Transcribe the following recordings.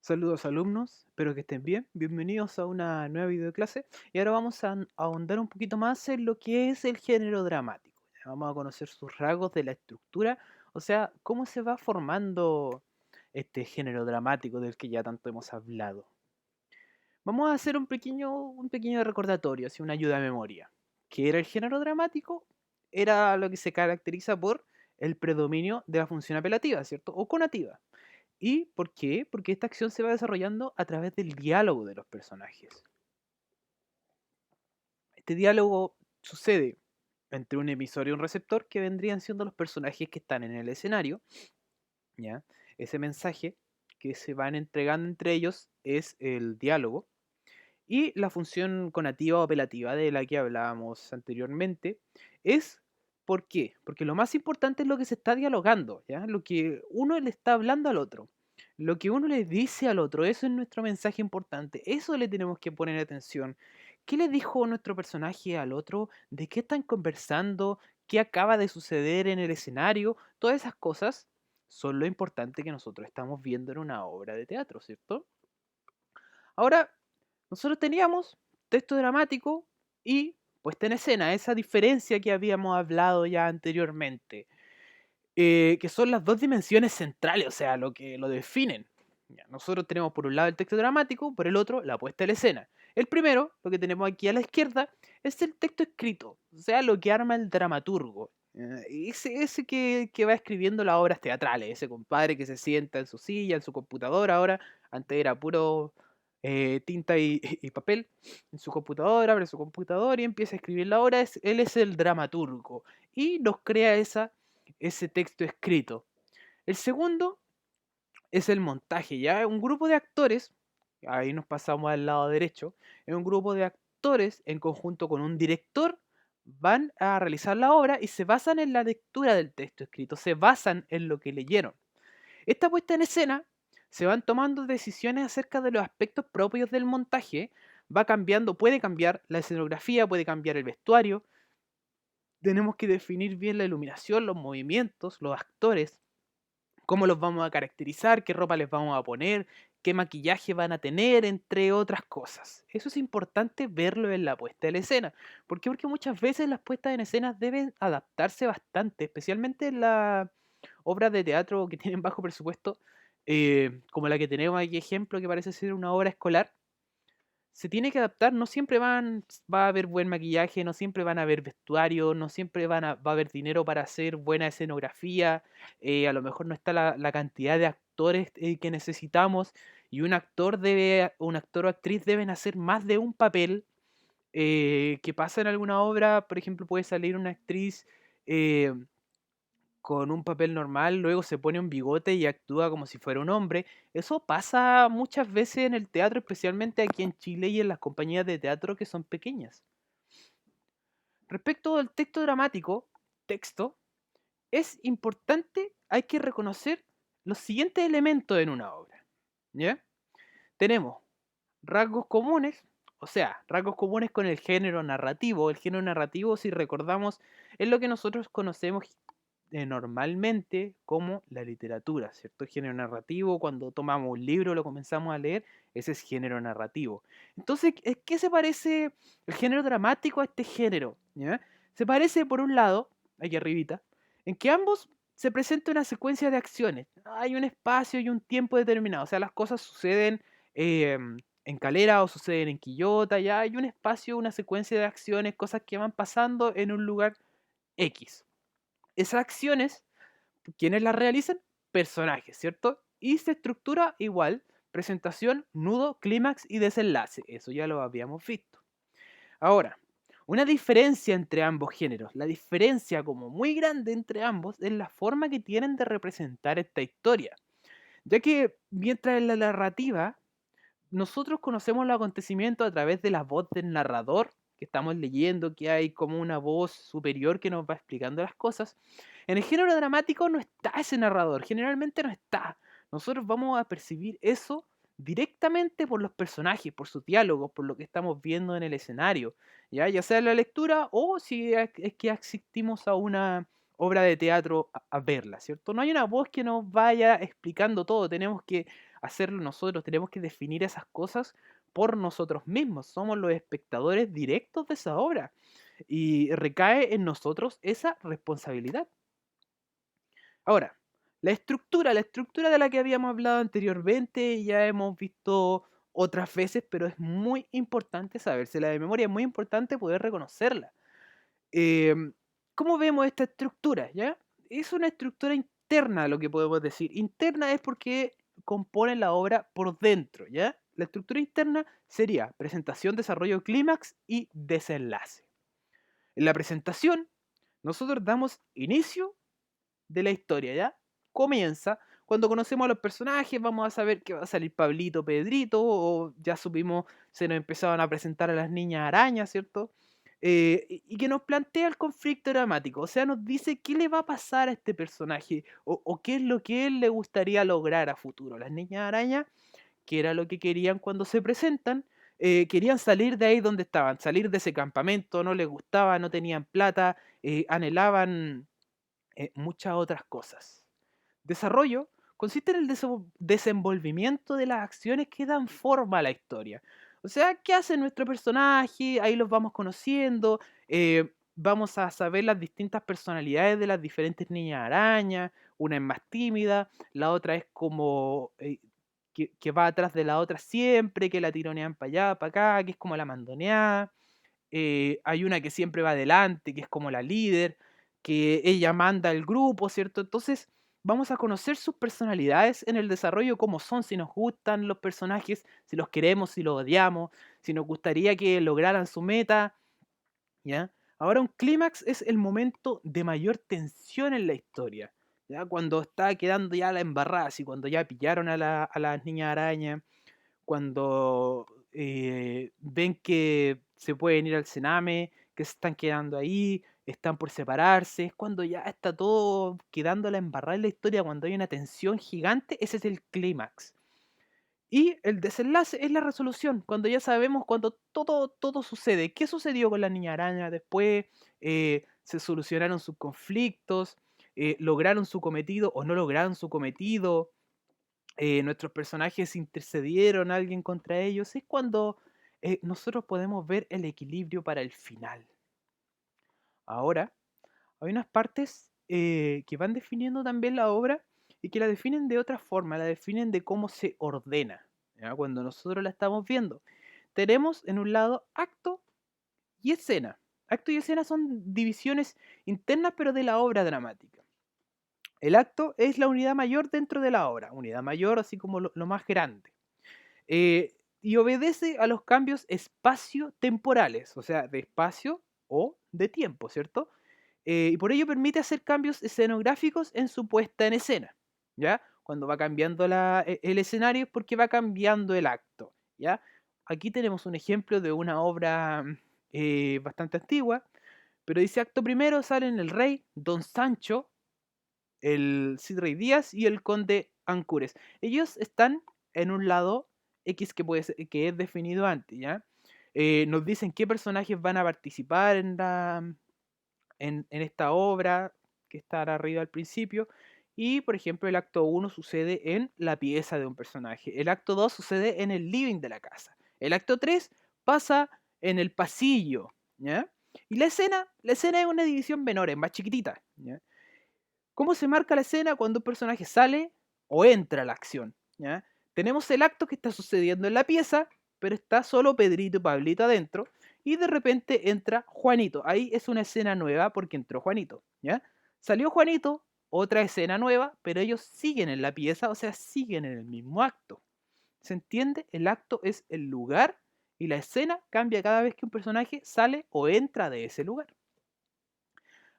Saludos alumnos, espero que estén bien. Bienvenidos a una nueva videoclase. Y ahora vamos a ahondar un poquito más en lo que es el género dramático. Ya vamos a conocer sus rasgos de la estructura, o sea, cómo se va formando este género dramático del que ya tanto hemos hablado. Vamos a hacer un pequeño recordatorio, así una ayuda a memoria. ¿Qué era el género dramático? Era lo que se caracteriza por el predominio de la función apelativa, ¿cierto? O conativa. ¿Y por qué? Porque esta acción se va desarrollando a través del diálogo de los personajes. Este diálogo sucede entre un emisor y un receptor que vendrían siendo los personajes que están en el escenario, ¿ya? Ese mensaje que se van entregando entre ellos es el diálogo y la función conativa o apelativa de la que hablábamos anteriormente es ¿por qué? Porque lo más importante es lo que se está dialogando, ¿ya? Lo que uno le está hablando al otro. Lo que uno le dice al otro, eso es nuestro mensaje importante. Eso le tenemos que poner atención. ¿Qué le dijo nuestro personaje al otro? ¿De qué están conversando? ¿Qué acaba de suceder en el escenario? Todas esas cosas son lo importante que nosotros estamos viendo en una obra de teatro, ¿cierto? Ahora, nosotros teníamos texto dramático y puesta en escena, esa diferencia que habíamos hablado ya anteriormente, que son las dos dimensiones centrales, o sea, lo que lo definen. Ya, nosotros tenemos por un lado el texto dramático, por el otro la puesta en escena. El primero, lo que tenemos aquí a la izquierda, es el texto escrito, o sea, lo que arma el dramaturgo. Ese que va escribiendo las obras teatrales, ese compadre que se sienta en su silla, en su computadora ahora, antes era puro tinta y papel, en su computadora, abre su computador y empieza a escribir la obra, él es el dramaturgo y nos crea ese texto escrito. El segundo es el montaje, ya un grupo de actores, ahí nos pasamos al lado derecho, es un grupo de actores en conjunto con un director van a realizar la obra y se basan en la lectura del texto escrito, se basan en lo que leyeron. Esta puesta en escena se van tomando decisiones acerca de los aspectos propios del montaje, va cambiando, puede cambiar la escenografía, puede cambiar el vestuario, tenemos que definir bien la iluminación, los movimientos, los actores, cómo los vamos a caracterizar, qué ropa les vamos a poner, qué maquillaje van a tener, entre otras cosas. Eso es importante verlo en la puesta en escena. ¿Por qué? Porque muchas veces las puestas en escena deben adaptarse bastante, especialmente en las obras de teatro que tienen bajo presupuesto, como la que tenemos aquí ejemplo, que parece ser una obra escolar se tiene que adaptar, no siempre va a haber buen maquillaje, no siempre van a haber vestuario, no siempre va a haber dinero para hacer buena escenografía, a lo mejor no está la cantidad de actores que necesitamos y un actor o actriz deben hacer más de un papel que pasa en alguna obra, por ejemplo, puede salir una actriz eh, con un papel normal, luego se pone un bigote y actúa como si fuera un hombre. Eso pasa muchas veces en el teatro, especialmente aquí en Chile y en las compañías de teatro que son pequeñas. Respecto al texto dramático, texto, es importante, hay que reconocer los siguientes elementos en una obra. ¿Ya? Tenemos rasgos comunes, o sea, rasgos comunes con el género narrativo. El género narrativo, si recordamos, es lo que nosotros conocemos normalmente como la literatura, ¿cierto? El género narrativo, cuando tomamos un libro, lo comenzamos a leer, ese es género narrativo. Entonces, ¿qué se parece el género dramático a este género? ¿Ya? Se parece, por un lado, aquí arribita, en que ambos se presenta una secuencia de acciones. Hay un espacio y un tiempo determinado, o sea, las cosas suceden en Calera o suceden en Quillota, ya hay un espacio, una secuencia de acciones, cosas que van pasando en un lugar X. Esas acciones, ¿quiénes las realizan? Personajes, ¿cierto? Y se estructura igual, presentación, nudo, clímax y desenlace. Eso ya lo habíamos visto. Ahora, una diferencia entre ambos géneros, la diferencia como muy grande entre ambos es la forma que tienen de representar esta historia. Ya que mientras en la narrativa nosotros conocemos los acontecimientos a través de la voz del narrador, que estamos leyendo, que hay como una voz superior que nos va explicando las cosas. En el género dramático no está ese narrador, generalmente no está. Nosotros vamos a percibir eso directamente por los personajes, por sus diálogos, por lo que estamos viendo en el escenario, ya sea en la lectura o si es que asistimos a una obra de teatro a verla, ¿cierto? No hay una voz que nos vaya explicando todo, tenemos que hacerlo nosotros, tenemos que definir esas cosas por nosotros mismos, somos los espectadores directos de esa obra y recae en nosotros esa responsabilidad. Ahora, la estructura de la que habíamos hablado anteriormente, ya hemos visto otras veces, pero es muy importante sabérsela de memoria, es muy importante poder reconocerla. Em, ¿Cómo vemos esta estructura? ¿Ya? Es una estructura interna, lo que podemos decir. Interna es porque compone la obra por dentro, ¿ya? La estructura interna sería presentación, desarrollo, clímax y desenlace. En la presentación, nosotros damos inicio de la historia, ¿ya? Comienza cuando conocemos a los personajes, vamos a saber que va a salir Pablito, Pedrito, o ya supimos, se nos empezaban a presentar a las niñas arañas, ¿cierto? Y que nos plantea el conflicto dramático, o sea, nos dice qué le va a pasar a este personaje, o qué es lo que él le gustaría lograr a futuro. Las niñas arañas, que era lo que querían cuando se presentan, querían salir de ahí donde estaban, salir de ese campamento, no les gustaba, no tenían plata, anhelaban muchas otras cosas. Desarrollo consiste en el desenvolvimiento de las acciones que dan forma a la historia. O sea, ¿qué hace nuestro personaje? Ahí los vamos conociendo, vamos a saber las distintas personalidades de las diferentes niñas arañas. Una es más tímida, la otra es como que va atrás de la otra siempre, que la tironean para allá, para acá, que es como la mandoneada. Hay una que siempre va adelante, que es como la líder, que ella manda el grupo, ¿cierto? Entonces vamos a conocer sus personalidades en el desarrollo, cómo son, si nos gustan los personajes, si los queremos, si los odiamos, si nos gustaría que lograran su meta, ¿ya? Ahora un clímax es el momento de mayor tensión en la historia, ¿ya? Cuando está quedando ya la embarrada, así cuando ya pillaron a las niñas araña, cuando ven que se pueden ir al cename, que se están quedando ahí, están por separarse, es cuando ya está todo quedando la embarrada en la historia, cuando hay una tensión gigante, ese es el clímax. Y el desenlace es la resolución, cuando ya sabemos cuando todo sucede. ¿Qué sucedió con la niña araña después? ¿Se solucionaron sus conflictos? ¿Lograron su cometido o no lograron su cometido? Nuestros personajes intercedieron a alguien contra ellos, es cuando nosotros podemos ver el equilibrio para el final. Ahora, hay unas partes que van definiendo también la obra y que la definen de otra forma, la definen de cómo se ordena, ¿ya? Cuando nosotros la estamos viendo. Tenemos en un lado acto y escena. Acto y escena son divisiones internas pero de la obra dramática. El acto es la unidad mayor dentro de la obra, unidad mayor así como lo más grande. Y obedece a los cambios espacio-temporales, o sea, de espacio o de tiempo, ¿cierto? Y por ello permite hacer cambios escenográficos en su puesta en escena, ¿ya? Cuando va cambiando el escenario es porque va cambiando el acto, ¿ya? Aquí tenemos un ejemplo de una obra bastante antigua, pero dice acto primero salen el rey, Don Sancho, el Cid Rey Díaz y el conde Ancures. Ellos están en un lado X que es definido antes, ¿ya? Nos dicen qué personajes van a participar en esta obra que está arriba al principio. Y, por ejemplo, el acto uno sucede en la pieza de un personaje. El acto 2 sucede en el living de la casa. El acto 3 pasa en el pasillo, ¿ya? Y la escena es una división menor, es más chiquitita, ¿ya? ¿Cómo se marca la escena cuando un personaje sale o entra a la acción? ¿Ya? Tenemos el acto que está sucediendo en la pieza, pero está solo Pedrito y Pablito adentro, y de repente entra Juanito. Ahí es una escena nueva porque entró Juanito. ¿Ya? Salió Juanito, otra escena nueva, pero ellos siguen en la pieza, o sea, siguen en el mismo acto. ¿Se entiende? El acto es el lugar y la escena cambia cada vez que un personaje sale o entra de ese lugar.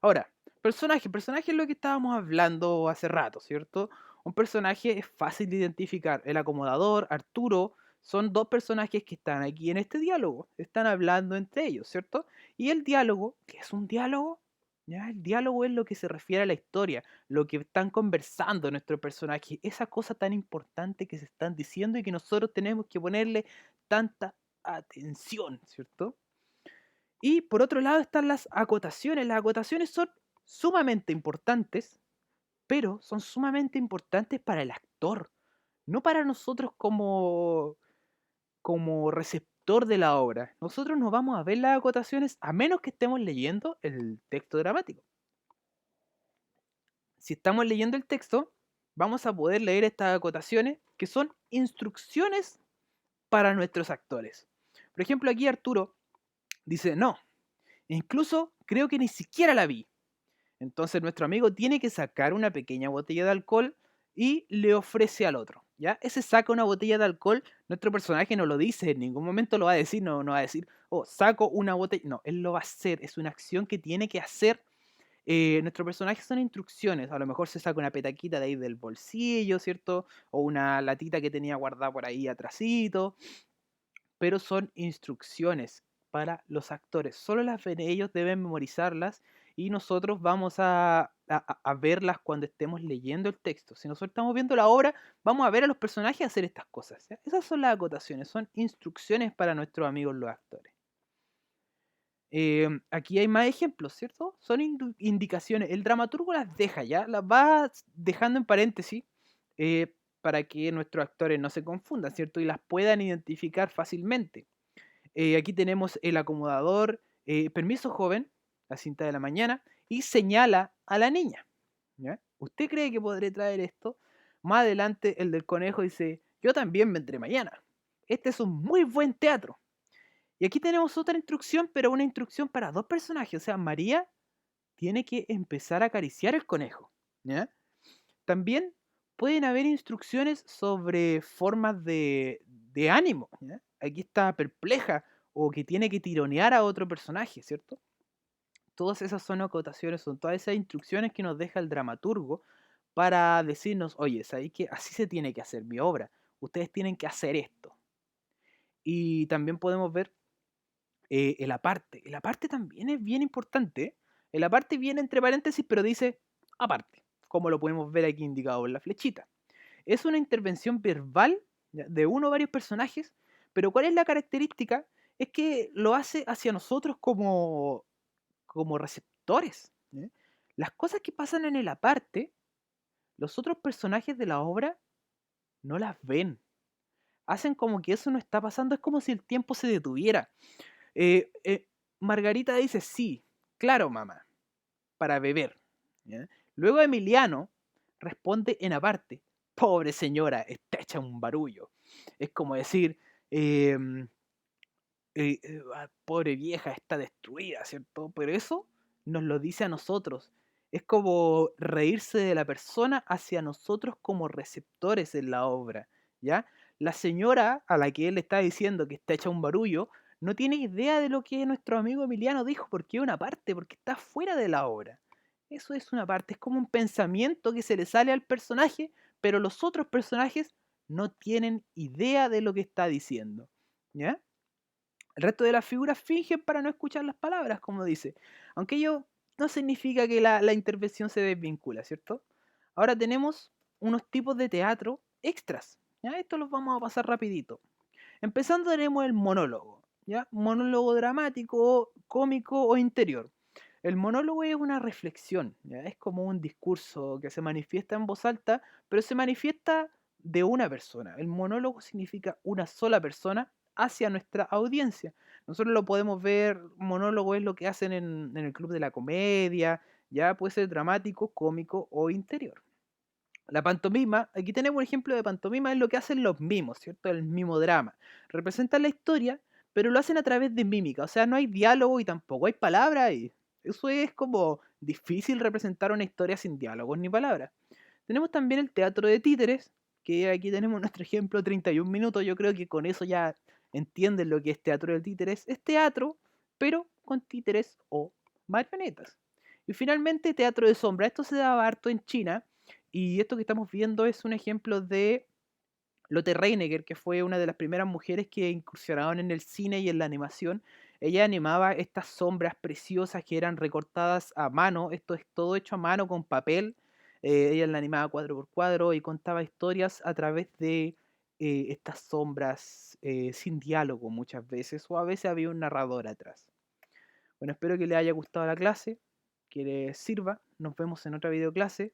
Ahora, personaje es lo que estábamos hablando hace rato, ¿cierto? Un personaje es fácil de identificar. El acomodador, Arturo, son dos personajes que están aquí en este diálogo, están hablando entre ellos, ¿cierto? Y el diálogo, ¿qué es un diálogo? ¿Ya? El diálogo es lo que se refiere a la historia, lo que están conversando nuestro personaje, esa cosa tan importante que se están diciendo y que nosotros tenemos que ponerle tanta atención, ¿cierto? Y por otro lado están las acotaciones. Las acotaciones son sumamente importantes, pero son sumamente importantes para el actor, no para nosotros como receptor de la obra. Nosotros no vamos a ver las acotaciones a menos que estemos leyendo el texto dramático. Si estamos leyendo el texto, vamos a poder leer estas acotaciones que son instrucciones para nuestros actores. Por ejemplo, aquí Arturo dice, no, incluso creo que ni siquiera la vi. Entonces nuestro amigo tiene que sacar una pequeña botella de alcohol y le ofrece al otro. ¿Ya? Ese saca una botella de alcohol, nuestro personaje no lo dice, en ningún momento lo va a decir, no va a decir, oh, saco una botella. No, él lo va a hacer, es una acción que tiene que hacer. Nuestro personaje son instrucciones, a lo mejor se saca una petaquita de ahí del bolsillo, ¿cierto? O una latita que tenía guardada por ahí atrasito, pero son instrucciones para los actores. Solo las ven ellos, deben memorizarlas y nosotros vamos a verlas cuando estemos leyendo el texto. Si nosotros estamos viendo la obra, vamos a ver a los personajes hacer estas cosas. ¿Ya? Esas son las acotaciones, son instrucciones para nuestros amigos los actores. Aquí hay más ejemplos, ¿cierto? Son indicaciones. El dramaturgo las deja ya, las va dejando en paréntesis para que nuestros actores no se confundan, ¿cierto? Y las puedan identificar fácilmente. Aquí tenemos el acomodador, permiso joven, a cinta de la mañana, y señala a la niña. ¿Ya? ¿Usted cree que podré traer esto? Más adelante el del conejo dice, yo también vendré mañana. Este es un muy buen teatro. Y aquí tenemos otra instrucción, pero una instrucción para dos personajes. O sea, María tiene que empezar a acariciar el conejo. ¿Ya? También pueden haber instrucciones sobre formas de ánimo. ¿Ya? Aquí está perpleja o que tiene que tironear a otro personaje, ¿cierto? Todas esas son acotaciones, son todas esas instrucciones que nos deja el dramaturgo para decirnos, oye, ¿sabéis que así se tiene que hacer mi obra? Ustedes tienen que hacer esto. Y también podemos ver el aparte. El aparte también es bien importante. El aparte viene entre paréntesis, pero dice aparte, como lo podemos ver aquí indicado en la flechita. Es una intervención verbal ¿ya? De uno o varios personajes, pero ¿cuál es la característica? Es que lo hace hacia nosotros como receptores. ¿Ya? Las cosas que pasan en el aparte, los otros personajes de la obra no las ven. Hacen como que eso no está pasando, es como si el tiempo se detuviera. Eh, eh, Margarita dice, sí, claro, mamá, para beber. ¿Ya? Luego Emiliano responde en aparte, pobre señora, está hecha un barullo. Es como decir, em, pobre vieja, está destruida, ¿cierto? Pero eso nos lo dice a nosotros. Es como reírse de la persona hacia nosotros como receptores en la obra, ¿ya? La señora a la que él está diciendo que está hecha un barullo, no tiene idea de lo que nuestro amigo Emiliano dijo, porque es una parte, porque está fuera de la obra. Eso es una parte, es como un pensamiento que se le sale al personaje, pero los otros personajes no tienen idea de lo que está diciendo, ¿ya? El resto de las figuras fingen para no escuchar las palabras, como dice. Aunque ello no significa que la intervención se desvincula, ¿cierto? Ahora tenemos unos tipos de teatro extras. ¿Ya? Esto los vamos a pasar rapidito. Empezando tenemos el monólogo. ¿Ya? Monólogo dramático, cómico o interior. El monólogo es una reflexión, ¿ya? Es como un discurso que se manifiesta en voz alta, pero se manifiesta de una persona. El monólogo significa una sola persona hacia nuestra audiencia. Nosotros lo podemos ver, monólogo es lo que hacen en el club de la comedia, ya puede ser dramático, cómico o interior. La pantomima, aquí tenemos un ejemplo de pantomima, es lo que hacen los mimos, ¿cierto? El mimodrama. Representan la historia, pero lo hacen a través de mímica, o sea, no hay diálogo y tampoco hay palabras. Y eso es como difícil representar una historia sin diálogos ni palabras. Tenemos también el teatro de títeres, que aquí tenemos nuestro ejemplo, 31 minutos, yo creo que con eso ya entienden lo que es teatro de títeres. Es teatro, pero con títeres o marionetas. Y finalmente, teatro de sombra. Esto se daba harto en China, y esto que estamos viendo es un ejemplo de Lotte Reiniger, que fue una de las primeras mujeres que incursionaron en el cine y en la animación. Ella animaba estas sombras preciosas que eran recortadas a mano, esto es todo hecho a mano con papel. Ella la animaba cuadro por cuadro y contaba historias a través de estas sombras sin diálogo muchas veces, o a veces había un narrador atrás. Bueno, espero que les haya gustado la clase. que les sirva. Nos vemos en otra videoclase.